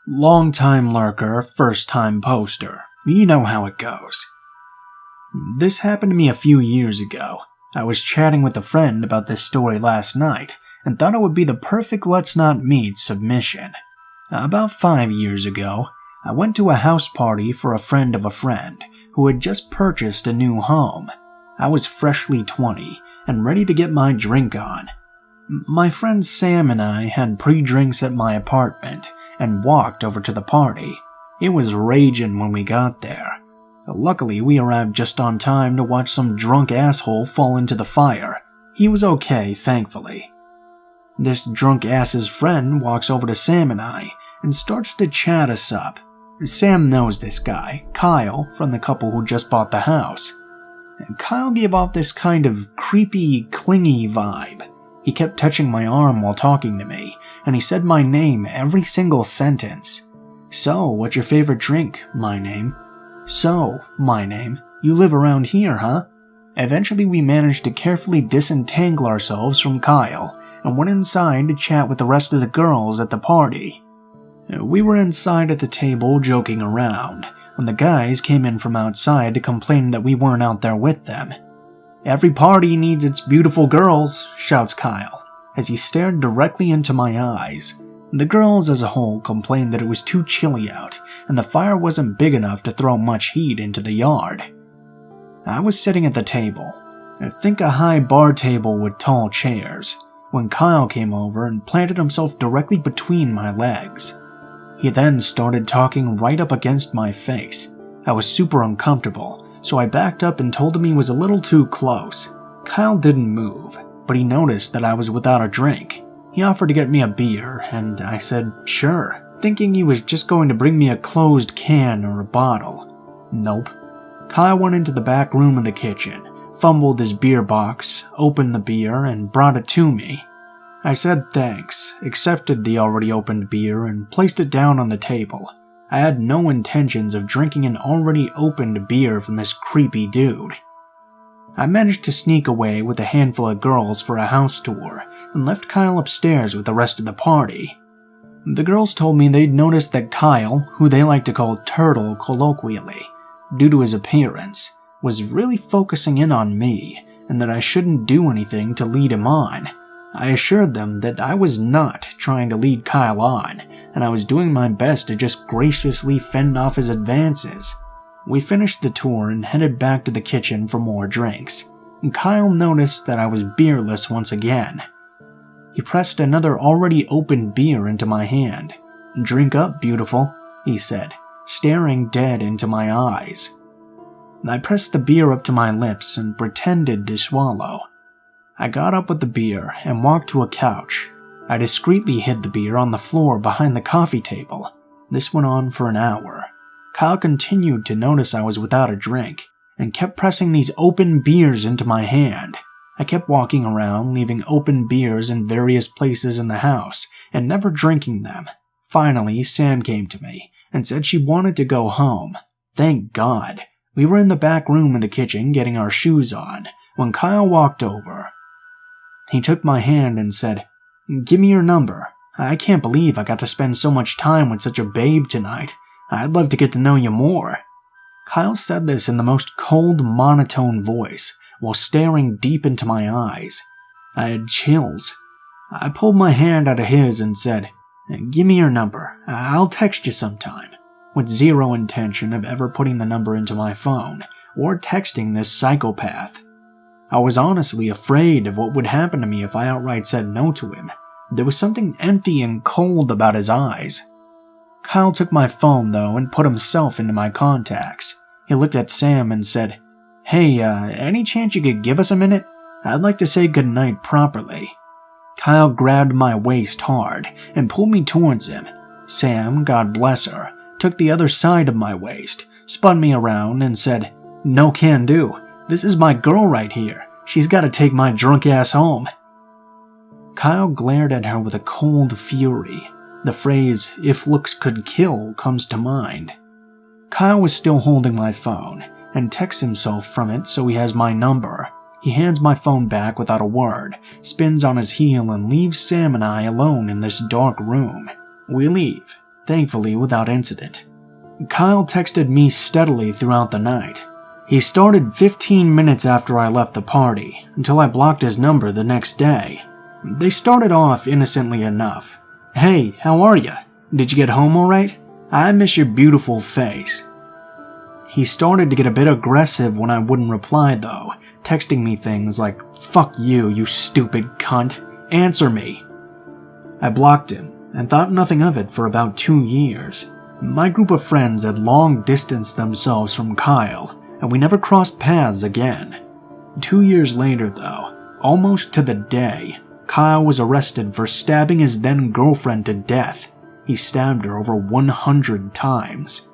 Long-time lurker, first-time poster. You know how it goes. This happened to me a few years ago. I was chatting with a friend about this story last night and thought it would be the perfect let's not meet submission. About 5 years ago, I went to a house party for a friend of a friend who had just purchased a new home. I was freshly 20 and ready to get my drink on. My friend Sam and I had pre-drinks at my apartment and walked over to the party. It was raging when we got there. Luckily, we arrived just on time to watch some drunk asshole fall into the fire. He was okay, thankfully. This drunk ass's friend walks over to Sam and I and starts to chat us up. Sam knows this guy, Kyle, from the couple who just bought the house. And Kyle gave off this kind of creepy, clingy vibe. He kept touching my arm while talking to me, and he said my name every single sentence. So, what's your favorite drink? My name. So, my name. You live around here, huh? Eventually we managed to carefully disentangle ourselves from Kyle, and went inside to chat with the rest of the girls at the party. We were inside at the table joking around, when the guys came in from outside to complain that we weren't out there with them. "Every party needs its beautiful girls," shouts Kyle, as he stared directly into my eyes. The girls as a whole complained that it was too chilly out, and the fire wasn't big enough to throw much heat into the yard. I was sitting at the table, think a high bar table with tall chairs, when Kyle came over and planted himself directly between my legs. He then started talking right up against my face. I was super uncomfortable, so I backed up and told him he was a little too close. Kyle didn't move, but he noticed that I was without a drink. He offered to get me a beer, and I said sure, thinking he was just going to bring me a closed can or a bottle. Nope. Kyle went into the back room of the kitchen, fumbled his beer box, opened the beer, and brought it to me. I said thanks, accepted the already opened beer, and placed it down on the table. I had no intentions of drinking an already opened beer from this creepy dude. I managed to sneak away with a handful of girls for a house tour and left Kyle upstairs with the rest of the party. The girls told me they'd noticed that Kyle, who they like to call Turtle colloquially, due to his appearance, was really focusing in on me and that I shouldn't do anything to lead him on. I assured them that I was not trying to lead Kyle on, and I was doing my best to just graciously fend off his advances. We finished the tour and headed back to the kitchen for more drinks, and Kyle noticed that I was beerless once again. He pressed another already opened beer into my hand. "Drink up, beautiful," he said, staring dead into my eyes. I pressed the beer up to my lips and pretended to swallow. I got up with the beer and walked to a couch. I discreetly hid the beer on the floor behind the coffee table. This went on for an hour. Kyle continued to notice I was without a drink, and kept pressing these open beers into my hand. I kept walking around, leaving open beers in various places in the house, and never drinking them. Finally, Sam came to me, and said she wanted to go home. Thank God. We were in the back room of the kitchen getting our shoes on, when Kyle walked over. He took my hand and said, "Give me your number. I can't believe I got to spend so much time with such a babe tonight. I'd love to get to know you more." Kyle said this in the most cold, monotone voice, while staring deep into my eyes. I had chills. I pulled my hand out of his and said, "Give me your number. I'll text you sometime," with zero intention of ever putting the number into my phone, or texting this psychopath. I was honestly afraid of what would happen to me if I outright said no to him. There was something empty and cold about his eyes. Kyle took my phone, though, and put himself into my contacts. He looked at Sam and said, "Hey, any chance you could give us a minute? I'd like to say goodnight properly." Kyle grabbed my waist hard and pulled me towards him. Sam, God bless her, took the other side of my waist, spun me around, and said, "No can do. This is my girl right here. She's got to take my drunk ass home." Kyle glared at her with a cold fury. The phrase, "if looks could kill," comes to mind. Kyle was still holding my phone, and texts himself from it so he has my number. He hands my phone back without a word, spins on his heel, and leaves Sam and I alone in this dark room. We leave, thankfully without incident. Kyle texted me steadily throughout the night. He started 15 minutes after I left the party, until I blocked his number the next day. They started off innocently enough. "Hey, how are ya? Did you get home alright? I miss your beautiful face." He started to get a bit aggressive when I wouldn't reply though, texting me things like, "Fuck you, you stupid cunt. Answer me." I blocked him and thought nothing of it for about 2 years. My group of friends had long distanced themselves from Kyle, and we never crossed paths again. 2 years later though, almost to the day, Kyle was arrested for stabbing his then-girlfriend to death. He stabbed her over 100 times.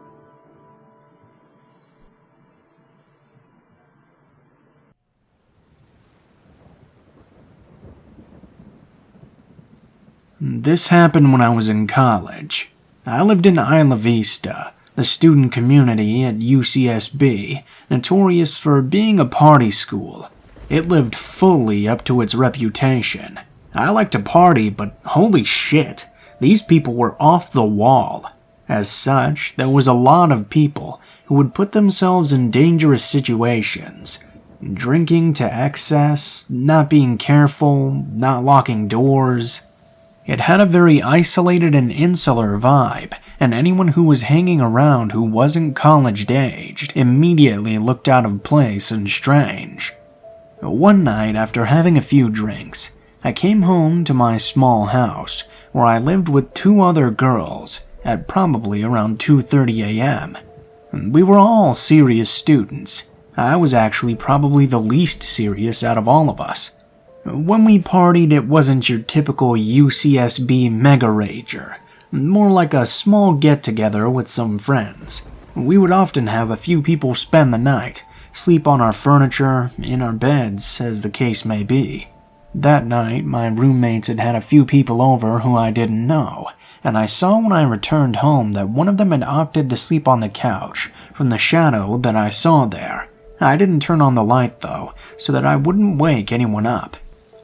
This happened when I was in college. I lived in Isla Vista, the student community at UCSB, notorious for being a party school. It lived fully up to its reputation. I like to party, but holy shit, these people were off the wall. As such, there was a lot of people who would put themselves in dangerous situations. Drinking to excess, not being careful, not locking doors. It had a very isolated and insular vibe, and anyone who was hanging around who wasn't college-aged immediately looked out of place and strange. One night, after having a few drinks, I came home to my small house, where I lived with 2 other girls, at probably around 2:30 a.m. We were all serious students. I was actually probably the least serious out of all of us. When we partied, it wasn't your typical UCSB mega rager, more like a small get-together with some friends. We would often have a few people spend the night, sleep on our furniture, in our beds, as the case may be. That night, my roommates had had a few people over who I didn't know, and I saw when I returned home that one of them had opted to sleep on the couch, from the shadow that I saw there. I didn't turn on the light though, so that I wouldn't wake anyone up.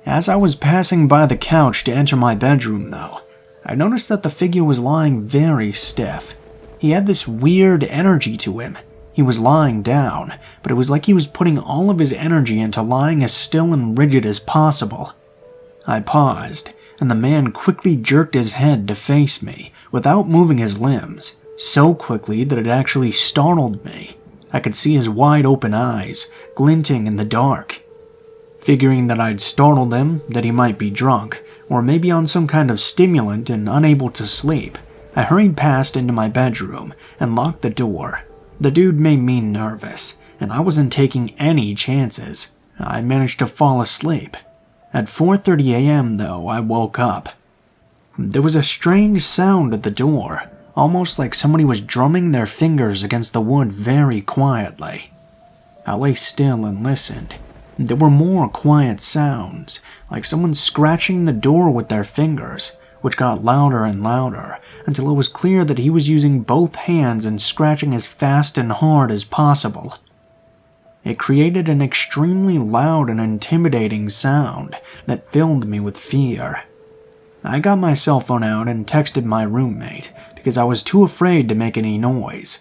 As I was passing by the couch to enter my bedroom though, I noticed that the figure was lying very stiff. He had this weird energy to him. He was lying down, but it was like he was putting all of his energy into lying as still and rigid as possible. I paused, and the man quickly jerked his head to face me, without moving his limbs, so quickly that it actually startled me. I could see his wide-open eyes, glinting in the dark. Figuring that I'd startled him, that he might be drunk, or maybe on some kind of stimulant and unable to sleep, I hurried past into my bedroom and locked the door. The dude made me nervous, and I wasn't taking any chances. I managed to fall asleep. At 4:30 a.m. though, I woke up. There was a strange sound at the door, almost like somebody was drumming their fingers against the wood very quietly. I lay still and listened. There were more quiet sounds, like someone scratching the door with their fingers, which got louder and louder, until it was clear that he was using both hands and scratching as fast and hard as possible. It created an extremely loud and intimidating sound that filled me with fear. I got my cell phone out and texted my roommate, because I was too afraid to make any noise.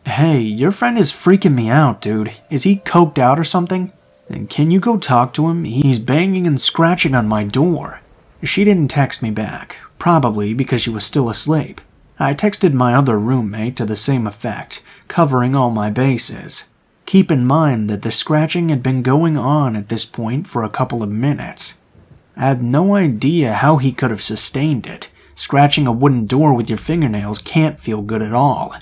"Hey, your friend is freaking me out, dude. Is he coked out or something? And can you go talk to him? He's banging and scratching on my door." She didn't text me back, probably because she was still asleep. I texted my other roommate to the same effect, covering all my bases. Keep in mind that the scratching had been going on at this point for a couple of minutes. I had no idea how he could have sustained it. Scratching a wooden door with your fingernails can't feel good at all.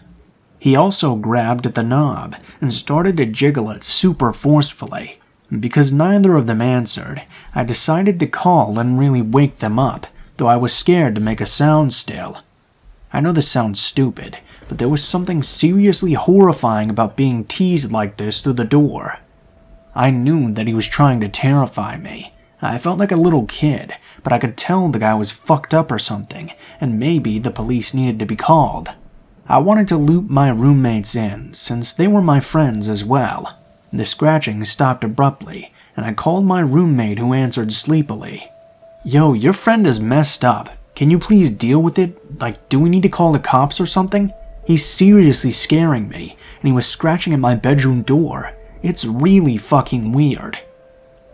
He also grabbed at the knob and started to jiggle it super forcefully. Because neither of them answered, I decided to call and really wake them up, though I was scared to make a sound still. I know this sounds stupid, but there was something seriously horrifying about being teased like this through the door. I knew that he was trying to terrify me. I felt like a little kid, but I could tell the guy was fucked up or something, and maybe the police needed to be called. I wanted to loop my roommates in, since they were my friends as well. The scratching stopped abruptly, and I called my roommate who answered sleepily. "Yo, your friend is messed up. Can you please deal with it? Like, do we need to call the cops or something? He's seriously scaring me, and he was scratching at my bedroom door. It's really fucking weird."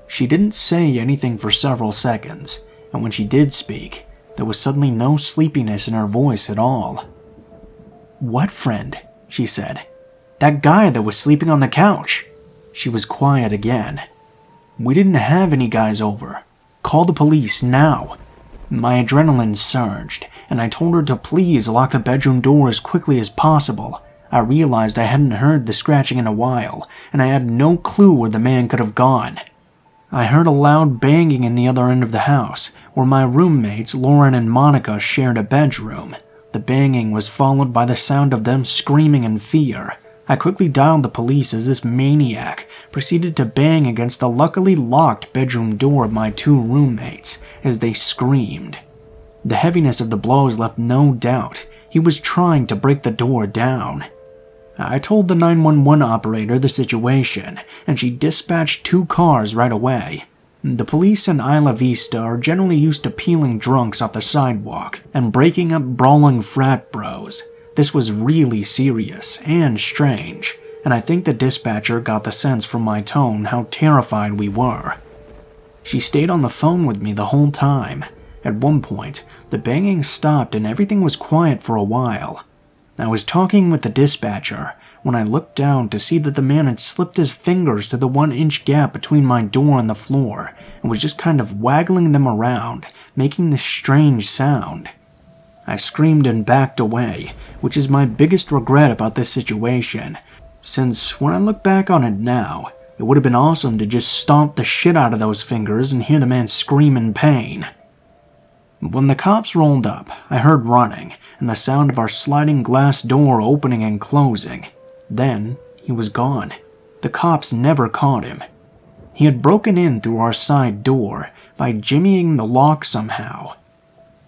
She didn't say anything for several seconds, and when she did speak, there was suddenly no sleepiness in her voice at all. "What friend?" she said. "That guy that was sleeping on the couch." She was quiet again. "We didn't have any guys over. Call the police now." My adrenaline surged, and I told her to please lock the bedroom door as quickly as possible. I realized I hadn't heard the scratching in a while, and I had no clue where the man could have gone. I heard a loud banging in the other end of the house, where my roommates Lauren and Monica shared a bedroom. The banging was followed by the sound of them screaming in fear. I quickly dialed the police as this maniac proceeded to bang against the luckily locked bedroom door of my two roommates as they screamed. The heaviness of the blows left no doubt. He was trying to break the door down. I told the 911 operator the situation, and she dispatched 2 cars right away. The police in Isla Vista are generally used to peeling drunks off the sidewalk and breaking up brawling frat bros. This was really serious and strange, and I think the dispatcher got the sense from my tone how terrified we were. She stayed on the phone with me the whole time. At one point, the banging stopped and everything was quiet for a while. I was talking with the dispatcher when I looked down to see that the man had slipped his fingers through the 1-inch gap between my door and the floor and was just kind of waggling them around, making this strange sound. I screamed and backed away, which is my biggest regret about this situation, since when I look back on it now, it would have been awesome to just stomp the shit out of those fingers and hear the man scream in pain. When the cops rolled up, I heard running and the sound of our sliding glass door opening and closing. Then, he was gone. The cops never caught him. He had broken in through our side door by jimmying the lock somehow.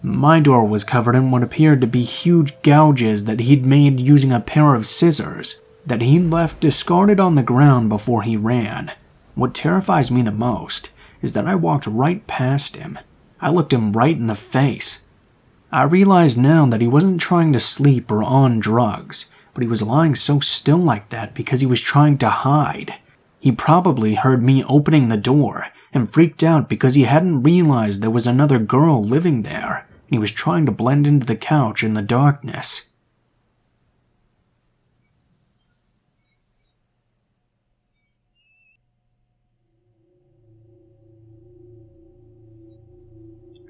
My door was covered in what appeared to be huge gouges that he'd made using a pair of scissors that he'd left discarded on the ground before he ran. What terrifies me the most is that I walked right past him. I looked him right in the face. I realize now that he wasn't trying to sleep or on drugs, but he was lying so still like that because he was trying to hide. He probably heard me opening the door and freaked out because he hadn't realized there was another girl living there, and he was trying to blend into the couch in the darkness.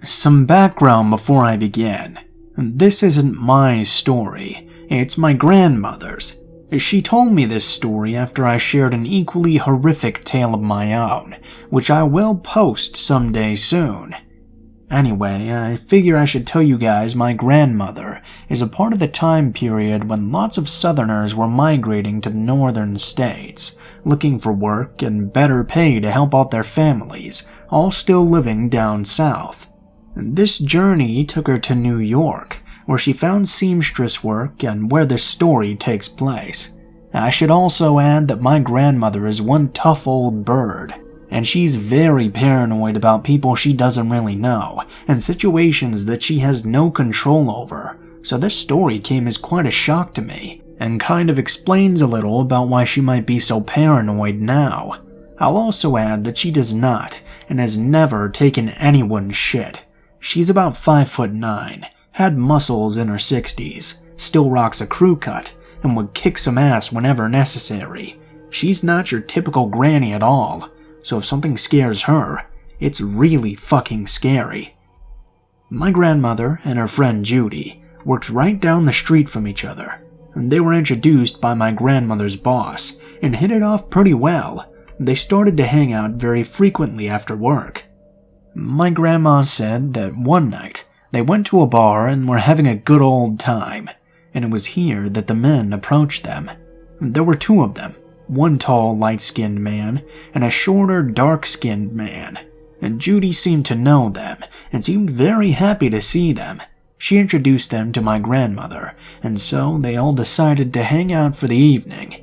Some background before I begin. This isn't my story, it's my grandmother's. She told me this story after I shared an equally horrific tale of my own, which I will post someday soon. Anyway, I figure I should tell you guys my grandmother is a part of the time period when lots of Southerners were migrating to the northern states, looking for work and better pay to help out their families, all still living down south. This journey took her to New York, where she found seamstress work and where this story takes place. I should also add that my grandmother is one tough old bird, and she's very paranoid about people she doesn't really know, and situations that she has no control over, so this story came as quite a shock to me, and kind of explains a little about why she might be so paranoid now. I'll also add that she does not, and has never taken anyone's shit. She's about 5'9", had muscles in her 60s, still rocks a crew cut, and would kick some ass whenever necessary. She's not your typical granny at all, so if something scares her, it's really fucking scary. My grandmother and her friend Judy worked right down the street from each other, and they were introduced by my grandmother's boss and hit it off pretty well. They started to hang out very frequently after work. My grandma said that one night they went to a bar and were having a good old time, and it was here that the men approached them. There were 2 of them, one tall, light-skinned man and a shorter, dark-skinned man, and Judy seemed to know them and seemed very happy to see them. She introduced them to my grandmother, and so they all decided to hang out for the evening.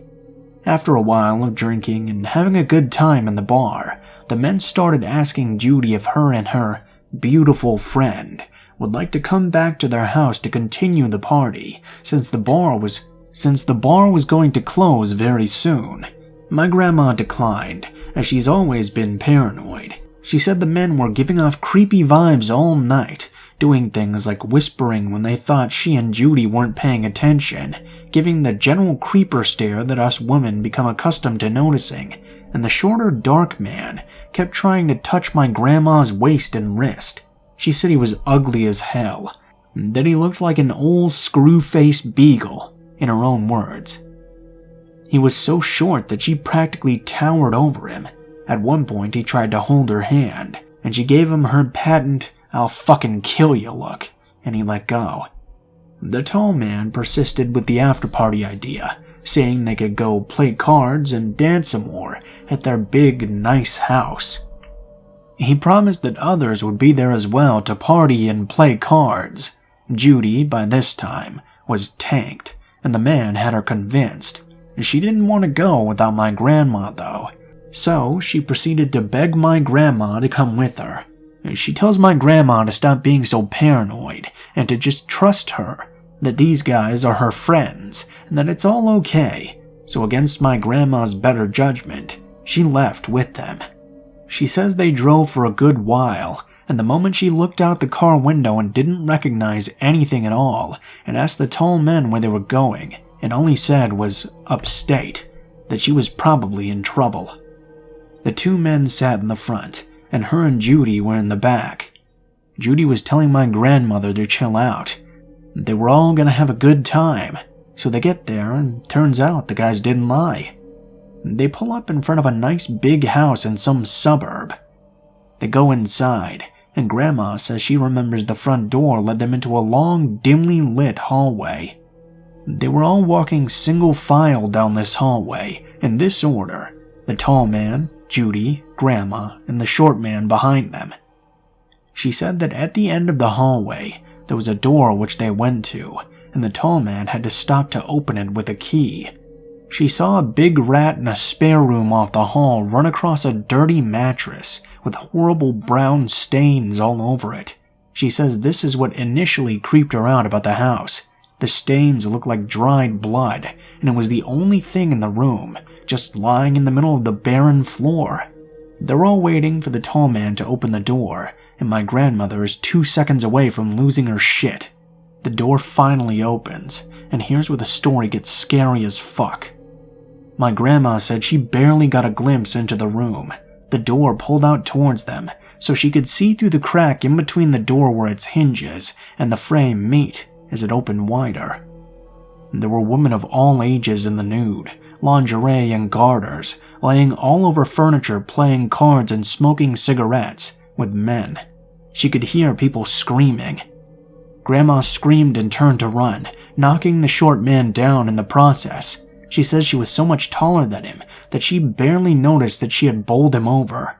After a while of drinking and having a good time in the bar, the men started asking Judy if her and her beautiful friend would like to come back to their house to continue the party since the bar was going to close very soon. My grandma declined, as she's always been paranoid. She said the men were giving off creepy vibes all night, doing things like whispering when they thought she and Judy weren't paying attention, giving the general creeper stare that us women become accustomed to noticing, and the shorter dark man kept trying to touch my grandma's waist and wrist. She said he was ugly as hell, that he looked like an old screw-faced beagle, in her own words. He was so short that she practically towered over him. At one point he tried to hold her hand, and she gave him her patent "I'll fucking kill you" look, and he let go. The tall man persisted with the after-party idea, saying they could go play cards and dance some more at their big, nice house. He promised that others would be there as well to party and play cards. Judy, by this time, was tanked, and the man had her convinced. She didn't want to go without my grandma, though, so she proceeded to beg my grandma to come with her. She tells my grandma to stop being so paranoid and to just trust her, that these guys are her friends and that it's all okay. So against my grandma's better judgment, she left with them. She says they drove for a good while, and the moment she looked out the car window and didn't recognize anything at all and asked the tall men where they were going, and all he said was upstate, that she was probably in trouble. The two men sat in the front, and her and Judy were in the back. Judy was telling my grandmother to chill out. They were all gonna have a good time, so they get there and turns out the guys didn't lie. They pull up in front of a nice big house in some suburb. They go inside, and Grandma says she remembers the front door led them into a long, dimly lit hallway. They were all walking single file down this hallway, in this order: the tall man, Judy, Grandma, and the short man behind them. She said that at the end of the hallway, there was a door which they went to, and the tall man had to stop to open it with a key. She saw a big rat in a spare room off the hall run across a dirty mattress with horrible brown stains all over it. She says this is what initially creeped her out about the house. The stains looked like dried blood, and it was the only thing in the room, just lying in the middle of the barren floor. They're all waiting for the tall man to open the door, and my grandmother is 2 seconds away from losing her shit. The door finally opens, and here's where the story gets scary as fuck. My grandma said she barely got a glimpse into the room. The door pulled out towards them, so she could see through the crack in between the door where its hinges and the frame meet as it opened wider. There were women of all ages in the nude, lingerie and garters, laying all over furniture playing cards and smoking cigarettes with men. She could hear people screaming. Grandma screamed and turned to run, knocking the short man down in the process. She says she was so much taller than him that she barely noticed that she had bowled him over.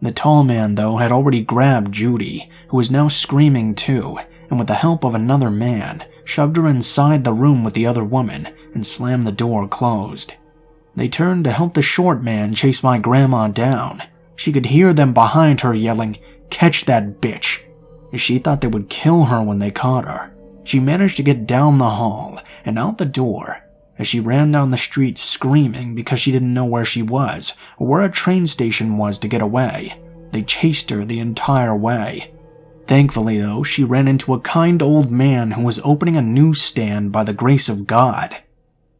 The tall man, though, had already grabbed Judy, who was now screaming too, and with the help of another man, shoved her inside the room with the other woman and slammed the door closed. They turned to help the short man chase my grandma down. She could hear them behind her yelling, "Catch that bitch!" She thought they would kill her when they caught her. She managed to get down the hall and out the door. As she ran down the street screaming because she didn't know where she was or where a train station was to get away, they chased her the entire way. Thankfully, though, she ran into a kind old man who was opening a newsstand by the grace of God.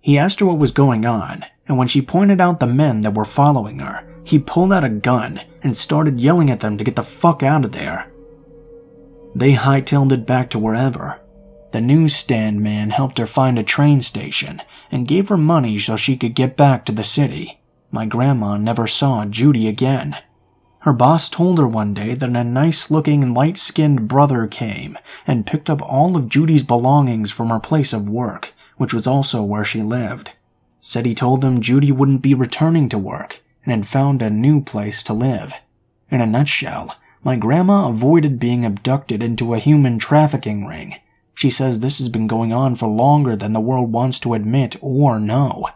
He asked her what was going on, and when she pointed out the men that were following her, he pulled out a gun and started yelling at them to get the fuck out of there. They hightailed it back to wherever. The newsstand man helped her find a train station and gave her money so she could get back to the city. My grandma never saw Judy again. Her boss told her one day that a nice-looking, light-skinned brother came and picked up all of Judy's belongings from her place of work, which was also where she lived. Said he told them Judy wouldn't be returning to work and had found a new place to live. In a nutshell, my grandma avoided being abducted into a human trafficking ring. She says this has been going on for longer than the world wants to admit or know.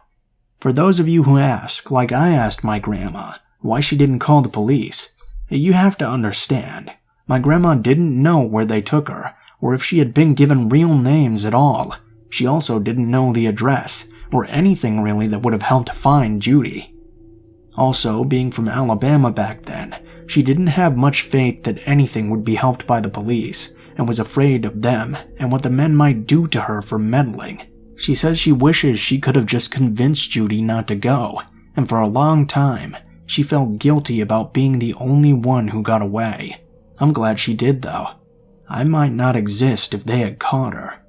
For those of you who ask, like I asked my grandma, why she didn't call the police, you have to understand. My grandma didn't know where they took her, or if she had been given real names at all. She also didn't know the address, or anything really that would have helped find Judy. Also, being from Alabama back then, she didn't have much faith that anything would be helped by the police, and was afraid of them and what the men might do to her for meddling. She says she wishes she could have just convinced Judy not to go, and for a long time, she felt guilty about being the only one who got away. I'm glad she did though. I might not exist if they had caught her.